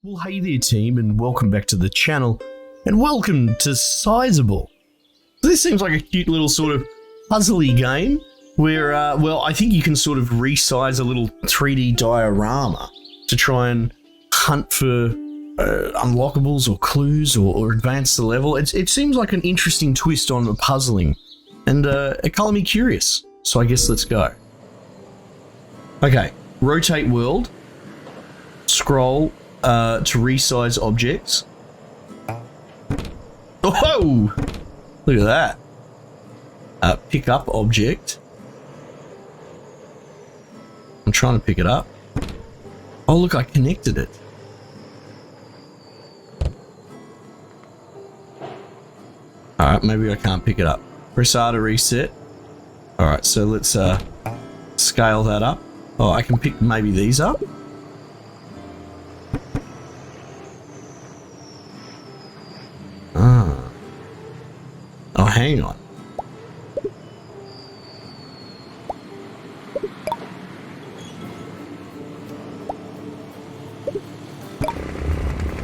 Well, hey there team, and welcome back to the channel, and welcome to Sizeable. This seems like a cute little sort of puzzly game where, well, I think you can sort of resize a little 3D diorama to try and hunt for unlockables or clues or advance the level. It seems like an interesting twist on the puzzling, and it colored me curious, so I guess let's go. Okay, rotate world, scroll to resize objects. Oh, look at that. Pick up object. I'm trying to pick it up. Oh, look, I connected it. Alright, maybe I can't pick it up. Press R to reset. Alright, so let's scale that up. Oh, I can pick maybe these up. Oh, hang on.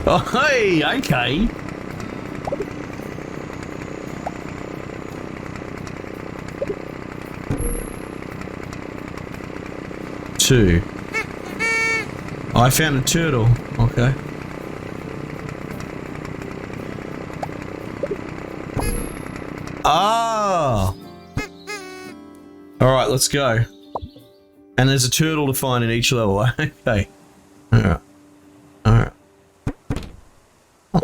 Oh, hey, okay. Two. Oh, I found a turtle. Okay. Ah! Alright, let's go. And there's a turtle to find in each level. Okay. Alright. Alright. Oh.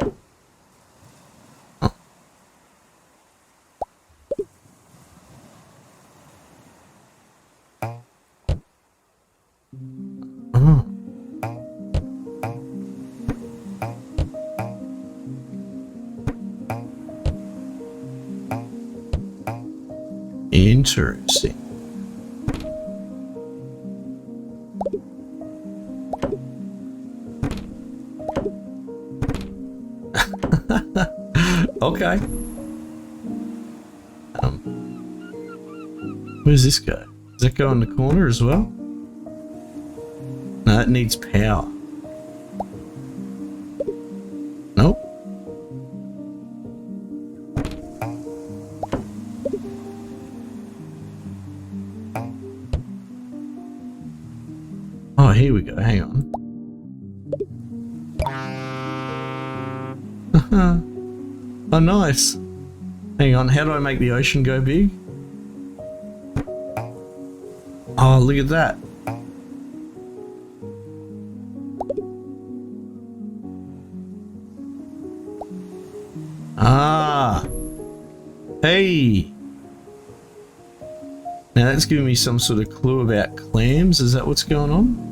Oh. Oh. Interesting. Okay. Where's this go? Does that go in the corner as well? No, it needs power. Nope. Oh, here we go. Hang on. Oh, nice. Hang on. How do I make the ocean go big? Oh, look at that. Ah. Hey. Now that's giving me some sort of clue about clams. Is that what's going on?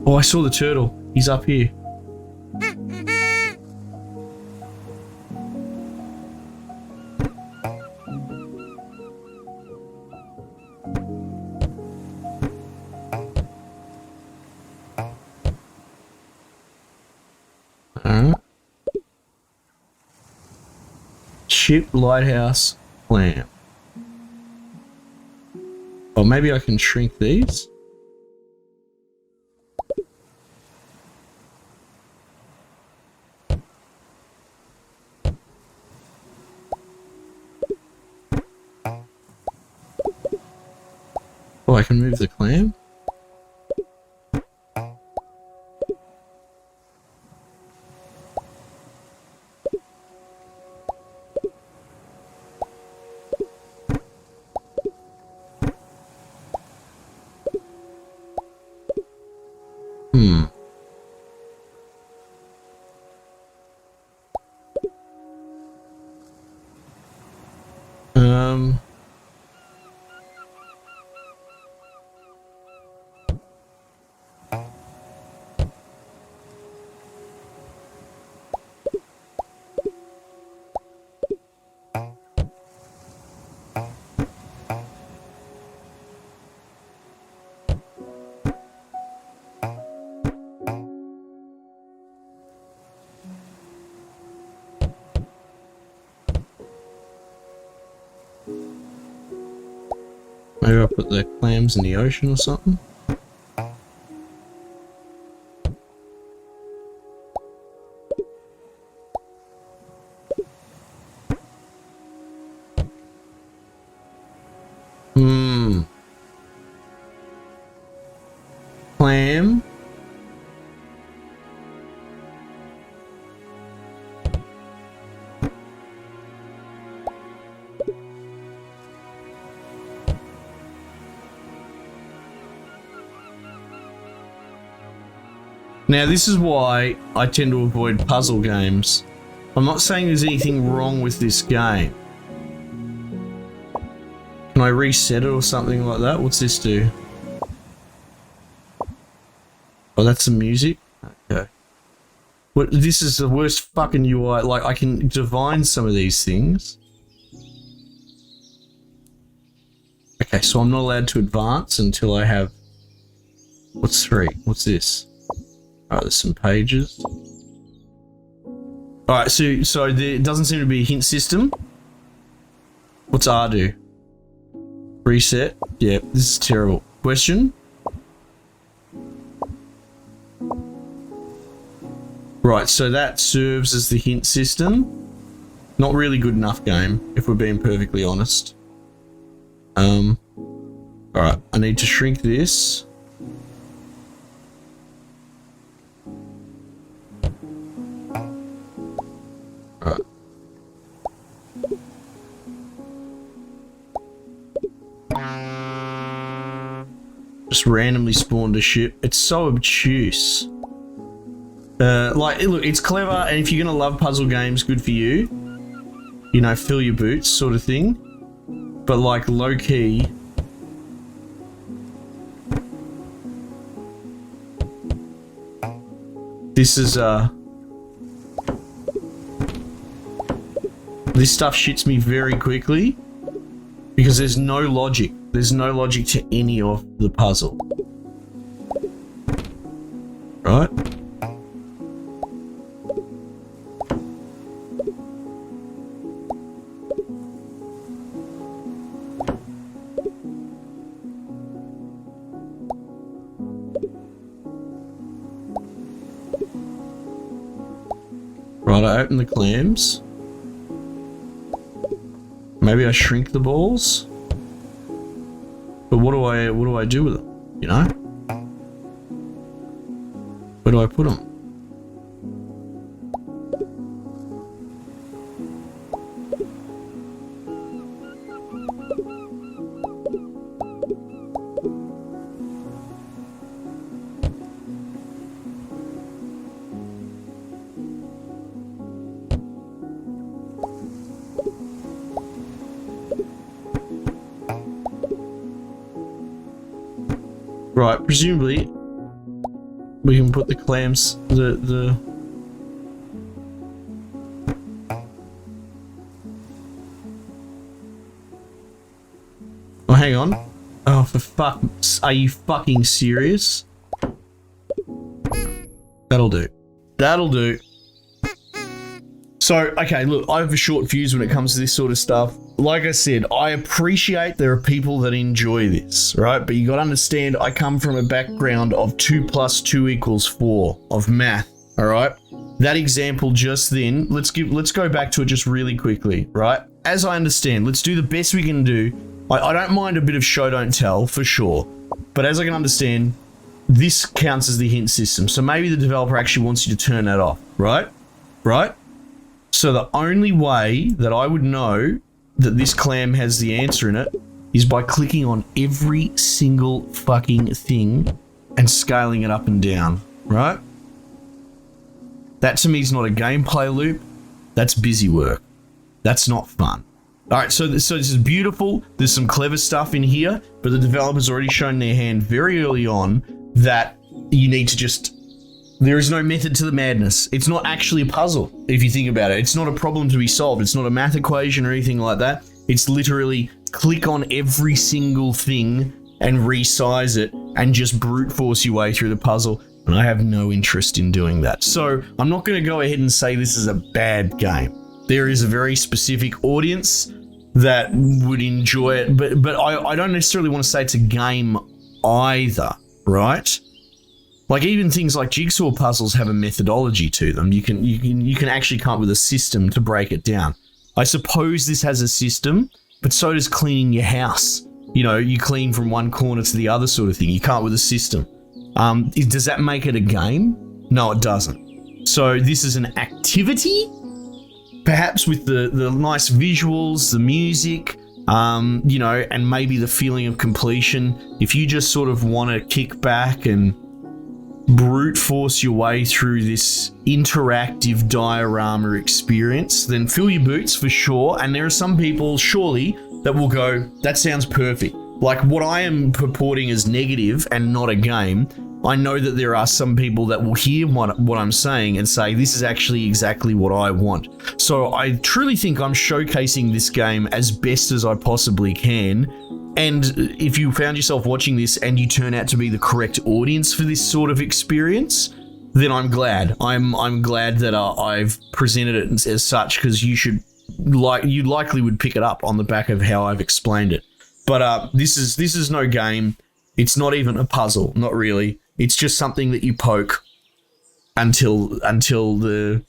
Oh, I saw the turtle. He's up here. Ship, lighthouse, clam. Oh, maybe I can shrink these. Oh, I can move the clam. Maybe I'll put the clams in the ocean or something. clam. Now, this is why I tend to avoid puzzle games. I'm not saying there's anything wrong with this game. Can I reset it or something like that? What's this do? Oh, that's the music? Okay. What? This is the worst fucking UI. Like, I can divine some of these things. Okay, so I'm not allowed to advance until I have... What's 3? What's this? Alright, there's some pages. Alright, so there doesn't seem to be a hint system. What's R do? Reset? Yeah, this is terrible. Question? Right, so that serves as the hint system. Not really good enough game, if we're being perfectly honest. Alright, I need to shrink this. Alright. Just randomly spawned a ship. It's so obtuse. Like, look, it's clever, and if you're gonna love puzzle games, good for you. You know, fill your boots, sort of thing. But, like, low-key... This is, this stuff shits me very quickly, because there's no logic. There's no logic to any of the puzzle. Right? Right, I open the clams. Maybe I shrink the balls. But what do I do with them? You know? Where do I put them? Right, presumably we can put the clams, the Oh, hang on. Oh, for fuck, are you fucking serious? That'll do. That'll do. So, okay, look, I have a short fuse when it comes to this sort of stuff. Like I said, I appreciate there are people that enjoy this, right? But you got to understand, I come from a background of 2 + 2 = 4 of math, all right? That example just then, let's go back to it just really quickly, right? As I understand, let's do the best we can do. I don't mind a bit of show don't tell, for sure. But as I can understand, this counts as the hint system. So maybe the developer actually wants you to turn that off, right? Right? So the only way that I would know that this clam has the answer in it is by clicking on every single fucking thing and scaling it up and down, right? That to me is not a gameplay loop. That's busy work. That's not fun. All right, so this is beautiful. There's some clever stuff in here, but the developer's already shown their hand very early on that you need to just... There is no method to the madness. It's not actually a puzzle, if you think about it. It's not a problem to be solved. It's not a math equation or anything like that. It's literally click on every single thing and resize it and just brute force your way through the puzzle. And I have no interest in doing that. So I'm not going to go ahead and say this is a bad game. There is a very specific audience that would enjoy it, but I don't necessarily want to say it's a game either, right? Like even things like jigsaw puzzles have a methodology to them. You can actually come up with a system to break it down. I suppose this has a system, but so does cleaning your house. You know, you clean from one corner to the other sort of thing. You come up with a system. Does that make it a game? No, it doesn't. So this is an activity, perhaps with the nice visuals, the music, you know, and maybe the feeling of completion. If you just sort of want to kick back and brute force your way through this interactive diorama experience, then fill your boots for sure. And there are some people, surely, that will go, that sounds perfect. Like what I am purporting as negative and not a game, I know that there are some people that will hear what I'm saying and say, this is actually exactly what I want. So I truly think I'm showcasing this game as best as I possibly can. And if you found yourself watching this and you turn out to be the correct audience for this sort of experience, then I'm glad. I'm glad that I've presented it as such, because you likely would pick it up on the back of how I've explained it. But this is no game. It's not even a puzzle, not really. It's just something that you poke until the,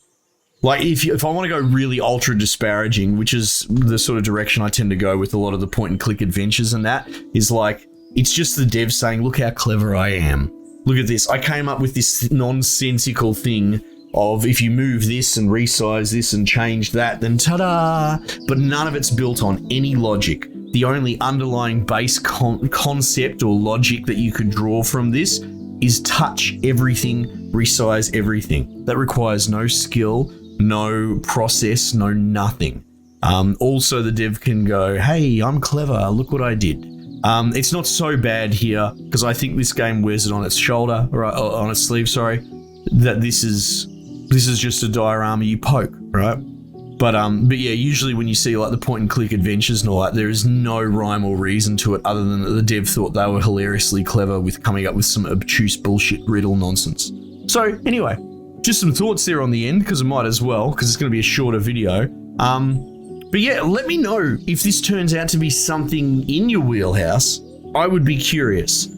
like, if I want to go really ultra disparaging, which is the sort of direction I tend to go with a lot of the point and click adventures, and that is like, it's just the dev saying, look how clever I am. Look at this. I came up with this nonsensical thing of if you move this and resize this and change that, then ta-da! But none of it's built on any logic. The only underlying base concept or logic that you could draw from this is touch everything, resize everything. That requires no skill, no process, no nothing. Also, the dev can go, hey, I'm clever, look what I did. It's not so bad here, because I think this game wears it on its shoulder, or on its sleeve, sorry, that this is just a diorama you poke, right? But yeah, usually when you see like the point and click adventures and all that, there is no rhyme or reason to it other than that the dev thought they were hilariously clever with coming up with some obtuse bullshit riddle nonsense. So anyway, just some thoughts there on the end, because I might as well, because it's going to be a shorter video. But yeah, let me know if this turns out to be something in your wheelhouse. I would be curious.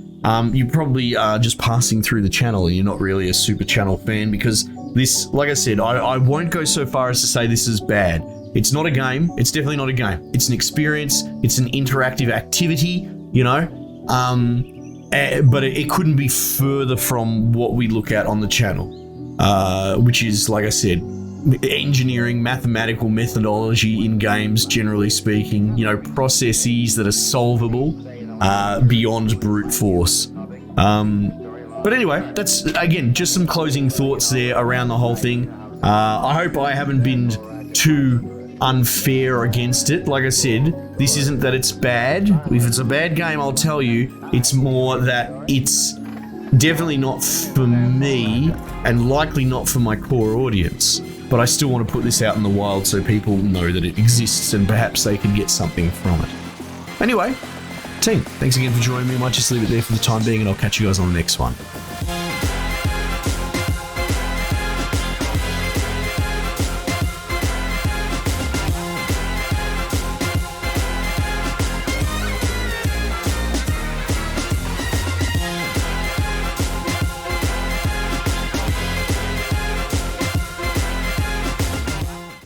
You probably are just passing through the channel and you're not really a super channel fan, because this, like I said, I won't go so far as to say this is bad. It's not a game. It's definitely not a game. It's an experience. It's an interactive activity, you know? But it couldn't be further from what we look at on the channel, which is, like I said, engineering, mathematical methodology in games, generally speaking, you know, processes that are solvable beyond brute force. But anyway, that's, again, just some closing thoughts there around the whole thing. I hope I haven't been too unfair against it. Like I said, this isn't that it's bad. If it's a bad game, I'll tell you. It's more that it's definitely not for me and likely not for my core audience. But I still want to put this out in the wild so people know that it exists and perhaps they can get something from it. Anyway, team, thanks again for joining me. I might just leave it there for the time being, and I'll catch you guys on the next one.